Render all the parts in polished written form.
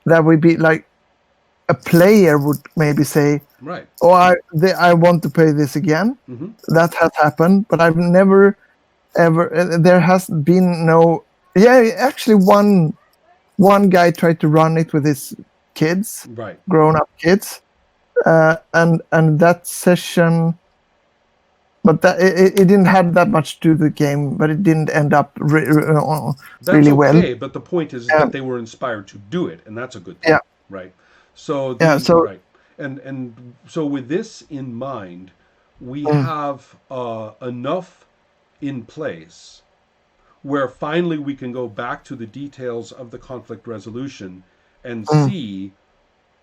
that would be like a player would maybe say, Right. "Oh, I want to play this again." Mm-hmm. That has happened, but I've never ever. There has been no. Yeah, actually, one guy tried to run it with his kids, Right. grown-up kids, and that session. But that it didn't have that much to the game, but it didn't end up That's really well. okay, but the point is that they were inspired to do it, and that's a good thing. Yeah. Right. So So and so with this in mind, we Mm. have enough in place where finally we can go back to the details of the conflict resolution and see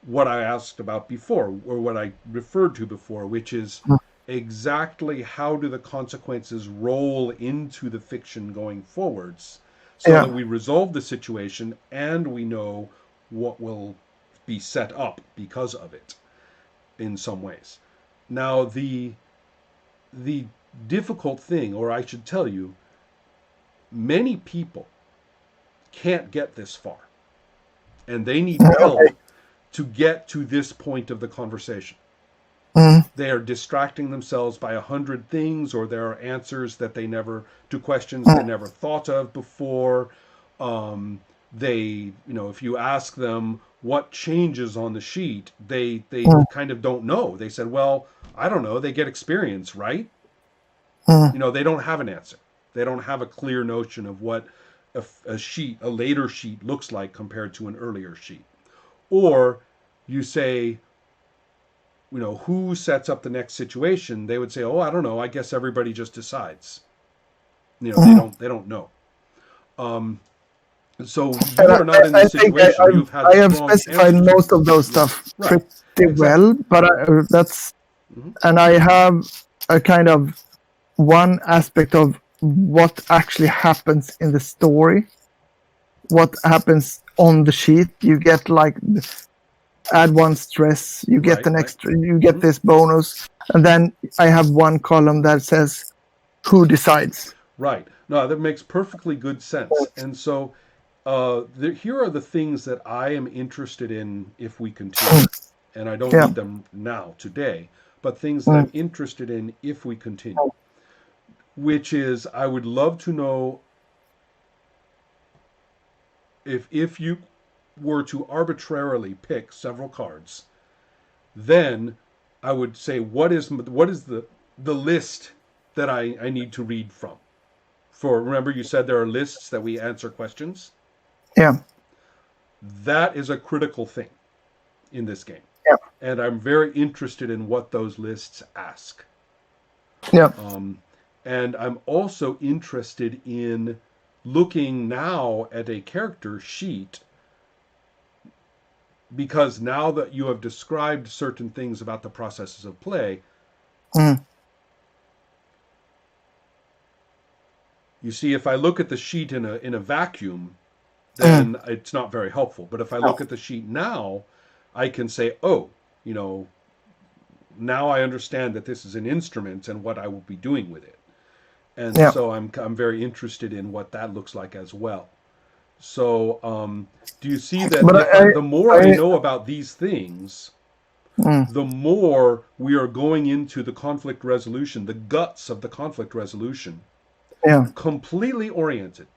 what I asked about before, or what I referred to before, which is exactly how do the consequences roll into the fiction going forwards, so that we resolve the situation and we know what will be set up because of it in some ways. Now, the difficult thing, or I should tell you, many people can't get this far, and they need help to get to this point of the conversation. They are distracting themselves by 100 things, or there are answers that they never, to questions they never thought of before. They, if you ask them what changes on the sheet, they kind of don't know. They said, well, I don't know. They get experience, right? They don't have an answer. They don't have a clear notion of what a later sheet looks like compared to an earlier sheet. Or you say, who sets up the next situation? They would say, oh, I don't know. I guess everybody just decides. They don't know. So you are not in this situation. I have specified most of those stuff pretty well, but that's and I have a kind of one aspect of what actually happens in the story, what happens on the sheet. You get like add one stress, you get an extra, you get this bonus, and then I have one column that says who decides. Right. No, that makes perfectly good sense. And so here are the things that I am interested in if we continue. And I don't need them now, today, but things that I'm interested in if we continue. Which is, I would love to know if you were to arbitrarily pick several cards, then I would say, what is the list that I need to read from? Remember you said there are lists that we answer questions? Yeah. That is a critical thing in this game. Yeah. And I'm very interested in what those lists ask. Yeah. And I'm also interested in looking now at a character sheet, because now that you have described certain things about the processes of play, you see, if I look at the sheet in a vacuum, then it's not very helpful. But if I look at the sheet now, I can say, oh, now I understand that this is an instrument and what I will be doing with it. And so I'm very interested in what that looks like as well. So do you see that the more I know about these things, the more we are going into the conflict resolution, the guts of the conflict resolution, completely oriented.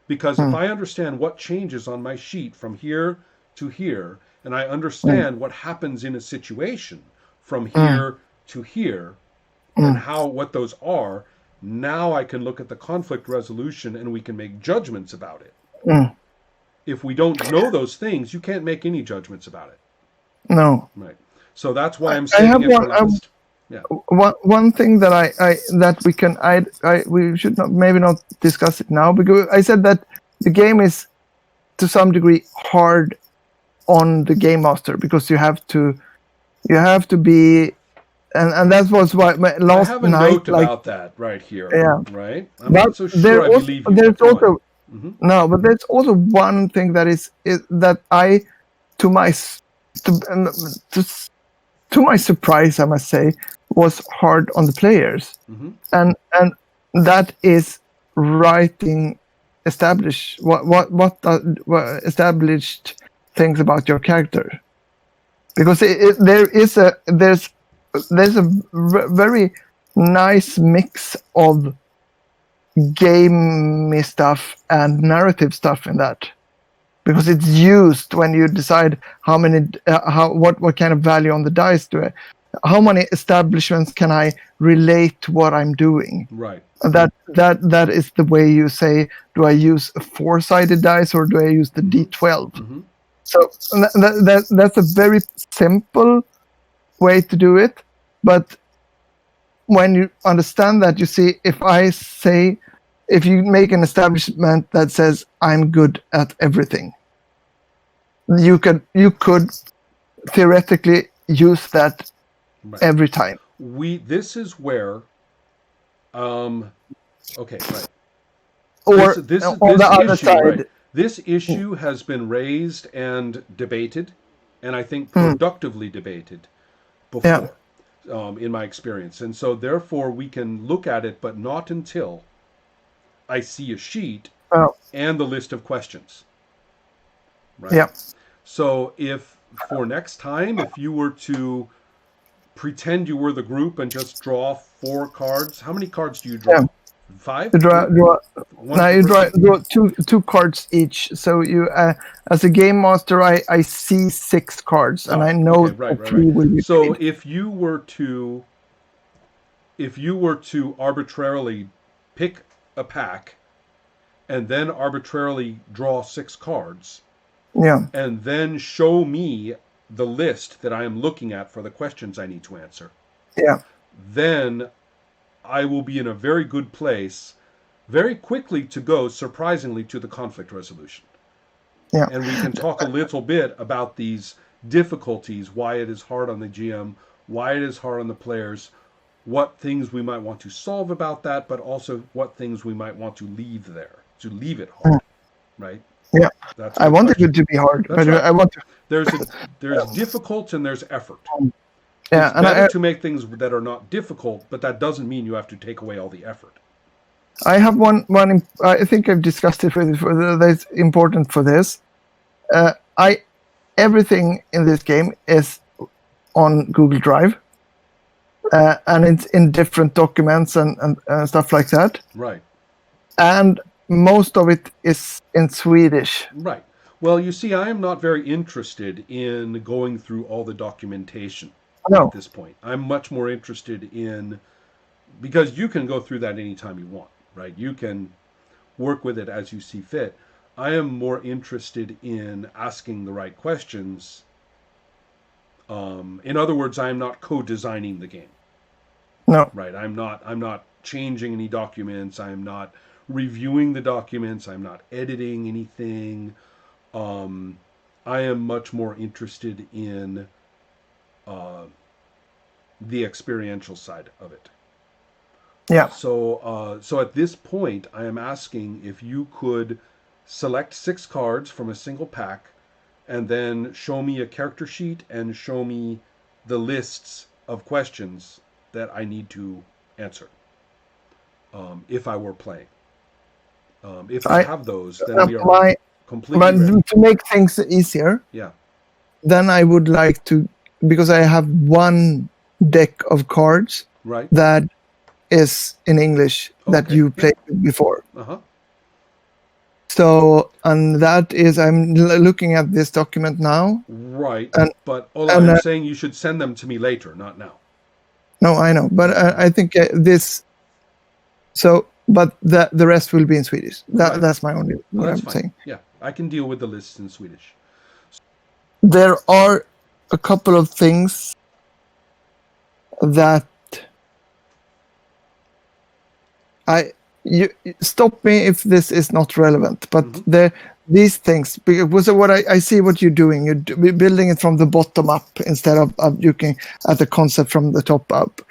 Because if I understand what changes on my sheet from here to here, and I understand what happens in a situation from here to here, and what those are, now I can look at the conflict resolution and we can make judgments about it. If we don't know those things, you can't make any judgments about it. No. Right. So that's why I'm saying it for last. Yeah. One thing that we should maybe not discuss it now, because I said that the game is to some degree hard on the game master, because you have to be, and that was why last I have a night, note about that right here. Yeah. Right. I'm not so sure I believe you. There's also no, but there's also one thing that is that I, to my surprise, I must say, was hard on the players, and that is writing established things about your character, because there's a very nice mix of gamey stuff and narrative stuff in that, because it's used when you decide what kind of value on the dice how many establishments can I relate to what I'm doing. Right. That is the way you say, do I use a 4-sided dice or do I use the D12? Mm-hmm. So that's a very simple way to do it, but when you understand that, you see, if you make an establishment that says I'm good at everything, you could theoretically use that Right. every time. This is where okay, right. Or this on the other issue, side, right. This issue has been raised and debated, and I think productively debated before, in my experience. And so therefore we can look at it, but not until I see a sheet and the list of questions. Right? Yeah. So if for next time, if you were to pretend you were the group and just draw 4 cards, how many cards do you draw? Yeah. 5? You draw One you per draw two cards each. So you, as a game master, I see 6 cards, and I know okay, right. 3 will be So paid. if you were to arbitrarily pick a pack and then arbitrarily draw 6 cards, and then show me the list that I am looking at for the questions I need to answer, then I will be in a very good place very quickly to go, surprisingly, to the conflict resolution. And we can talk a little bit about these difficulties, why it is hard on the GM, why it is hard on the players, what things we might want to solve about that, but also what things we might want to leave it hard, right? Yeah, that's I want it to be hard, That's but right. I want to. There's difficult and there's effort. Yeah, It's and better to make things that are not difficult, but that doesn't mean you have to take away all the effort. I have one. I think I've discussed it that's important for this. Everything in this game is on Google Drive, and it's in different documents and stuff like that. Right. And most of it is in Swedish. Right. Well, you see, I am not very interested in going through all the documentation at this point. I'm much more interested in, because you can go through that anytime you want, right? You can work with it as you see fit. I am more interested in asking the right questions. In other words, I am not co-designing the game. No. Right. I'm not changing any documents. I am not reviewing the documents. I'm not editing anything. I am much more interested in the experiential side of it. Yeah. So at this point, I am asking if you could select 6 cards from a single pack, and then show me a character sheet and show me the lists of questions that I need to answer. If I were playing. If I have those, then we are completely ready. But to make things easier, then I would like to, because I have one deck of cards that is in English that you played before. So, and that is, I'm looking at this document now. Right, but I'm saying you should send them to me later, not now. No, I know, but I think this. So, but the rest will be in Swedish. That's my only what I'm saying. Yeah, I can deal with the lists in Swedish. There are a couple of things that you stop me if this is not relevant, but these things, because what I see what you're doing, you're building it from the bottom up instead of looking at the concept from the top up.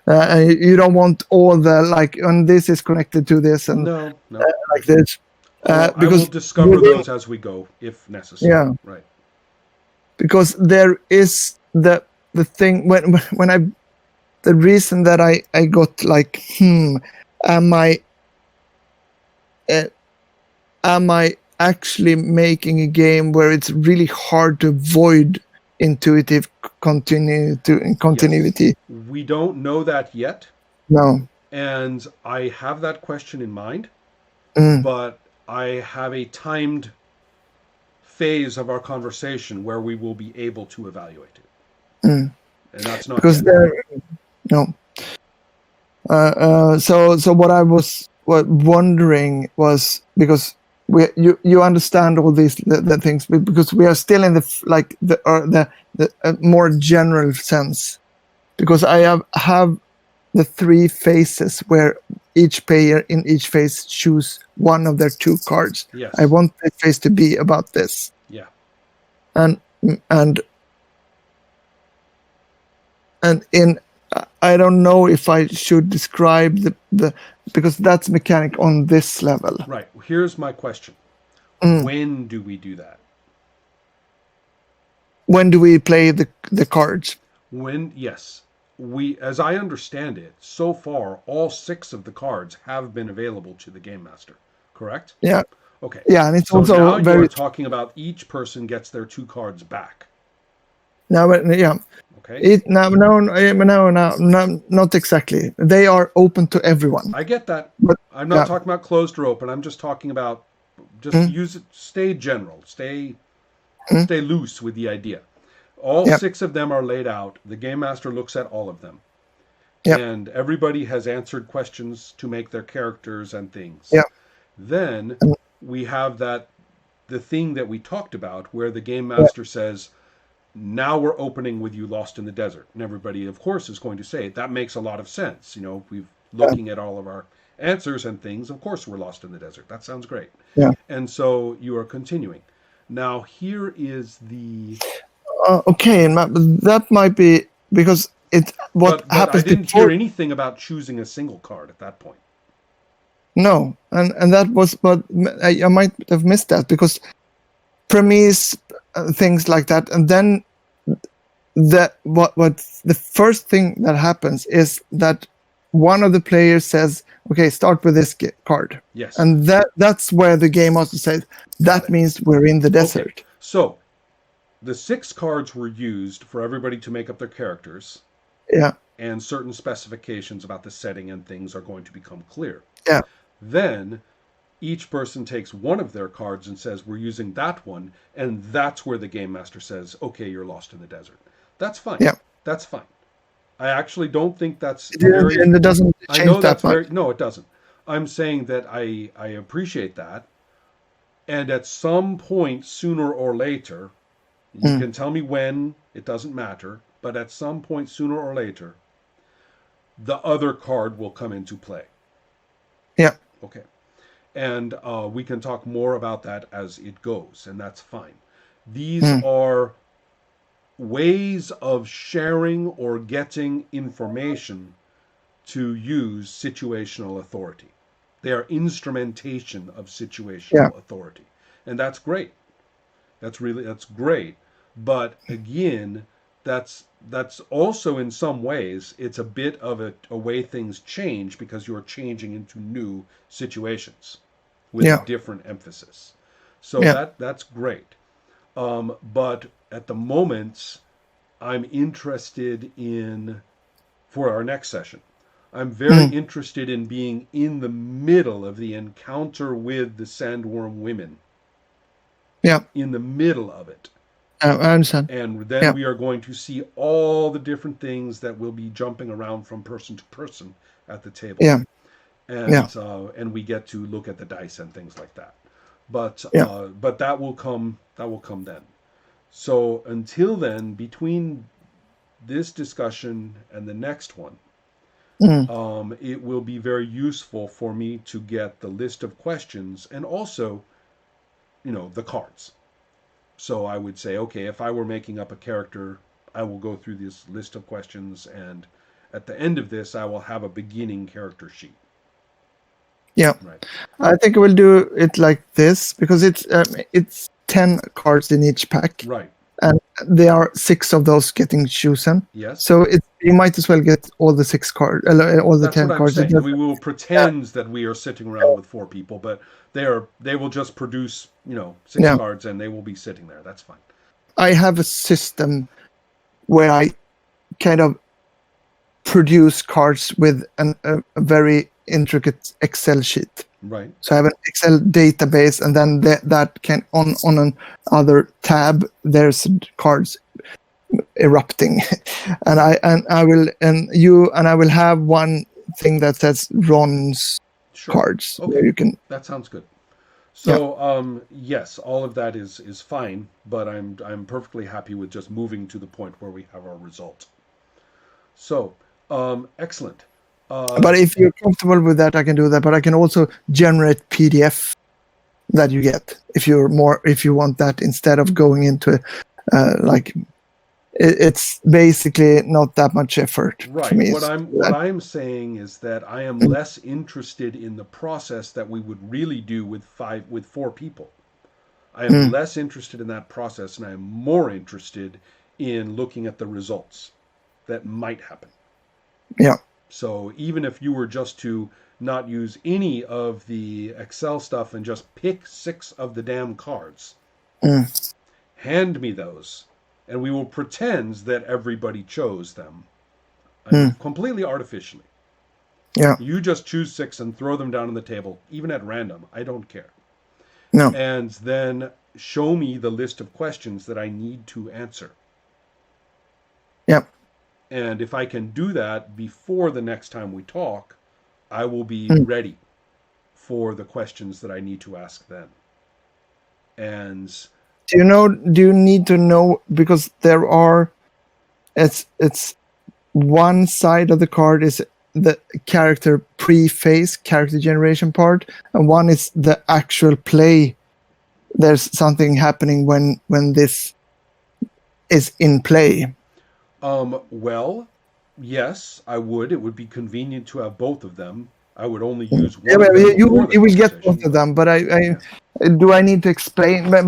You don't want all the and this is connected to this and no. Like this. Because I will discover those as we go, if necessary. Yeah, right. Because there is the thing when I, the reason that I got am I actually making a game where it's really hard to avoid intuitive continuity. Yes. We don't know that yet, No. and I have that question in mind, but I have a timed phase of our conversation where we will be able to evaluate it, and that's not because yet. no. So what I was wondering was, because you understand all these the things, because we are still in the more general sense, because I have the 3 phases where each player in each phase choose one of their 2 cards. Yes. I want the phase to be about this. Yeah. And in I don't know if I should describe the because that's mechanic on this level. Right. Here's my question. When do we do that? When do we play the cards? Yes. As I understand it, so far all 6 of the cards have been available to the Game Master, correct? Yeah. Okay. Yeah, and it's so also now very. You're talking about each person gets their 2 cards back. No, but yeah. Okay. No, not exactly. They are open to everyone. I get that. But, I'm not talking about closed or open. I'm just talking about use it. Stay general. Stay loose with the idea. All 6 of them are laid out. The Game Master looks at all of them. Yep. And everybody has answered questions to make their characters and things. Yep. Then we have the thing that we talked about where the Game Master says, now we're opening with you Lost in the Desert. And everybody, of course, is going to say, that makes a lot of sense. We've looking at all of our answers and things. Of course, we're lost in the desert. That sounds great. Yeah. And so you are continuing. Now, here is the... okay, that might be because what happens. I didn't hear anything about choosing a single card at that point. No, and that was, but I might have missed that, because premise things like that, and then what the first thing that happens is that one of the players says, okay, start with this card. Yes. And that's where the game master says, that means we're in the desert. Okay. So the 6 cards were used for everybody to make up their characters. Yeah. And certain specifications about the setting and things are going to become clear. Yeah. Then each person takes one of their cards and says, we're using that one. And that's where the Game Master says, okay, you're lost in the desert. That's fine. Yeah. That's fine. I actually don't think that's very... And it doesn't change I know that that's much. no, it doesn't. I'm saying that I appreciate that. And at some point, sooner or later, you can tell me when, it doesn't matter, but at some point, sooner or later, the other card will come into play. Yeah. Okay. And we can talk more about that as it goes, and that's fine. These are ways of sharing or getting information to use situational authority. They are instrumentation of situational authority. And that's great. That's great. But again, that's also in some ways, it's a bit of a way things change because you're changing into new situations with a different emphasis. So that's great. But at the moment, I'm interested in, for our next session, I'm very interested in being in the middle of the encounter with the Sandworm women. Yeah. In the middle of it. I understand. And then we are going to see all the different things that will be jumping around from person to person at the table. Yeah. And we get to look at the dice and things like that. But that will come then. So until then, between this discussion and the next one, it will be very useful for me to get the list of questions and also, the cards. So I would say, okay, if I were making up a character, I will go through this list of questions, and at the end of this, I will have a beginning character sheet. Yeah. Right. I think we'll do it like this, because it's 10 cards in each pack. Right. and there are 6 of those getting chosen. Yes. So you might as well get all the 6 cards, all the That's 10 what I'm cards. saying. We will pretend that we are sitting around with 4 people, but they will just produce 6 Yeah. cards and they will be sitting there. That's fine. I have a system where I kind of produce cards with a very intricate Excel sheet. Right. So I have an Excel database, and then that can on another tab there's cards erupting, and I will have one thing that says Ron's Sure. cards Okay. where you can. That sounds good. So, yes, all of that is fine, but I'm perfectly happy with just moving to the point where we have our result. So, excellent. But if you're comfortable with that, I can do that. But I can also generate PDF that you get if you want that instead of going into it's basically not that much effort Right. for me. What I'm saying is that I am less interested in the process that we would really do with 4 people. I am less interested in that process, and I am more interested in looking at the results that might happen. Yeah. So even if you were just to not use any of the Excel stuff and just pick 6 of the damn cards, hand me those, and we will pretend that everybody chose them. Completely artificially. Yeah. You just choose 6 and throw them down on the table, even at random. I don't care. No. And then show me the list of questions that I need to answer. Yeah. And if I can do that before the next time we talk, I will be ready for the questions that I need to ask then. And do you need to know, because there are it's one side of the card is the character pre-phase character generation part, and one is the actual play. There's something happening when this is in play. Well, yes, I would. It would be convenient to have both of them. I would only use one. Yeah, of them you will get both of them, but do I need to explain? But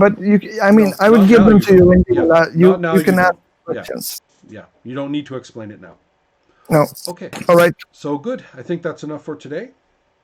I would give them to you, and you can ask questions. Yeah, you don't need to explain it now. No. Okay. All right. So good. I think that's enough for today.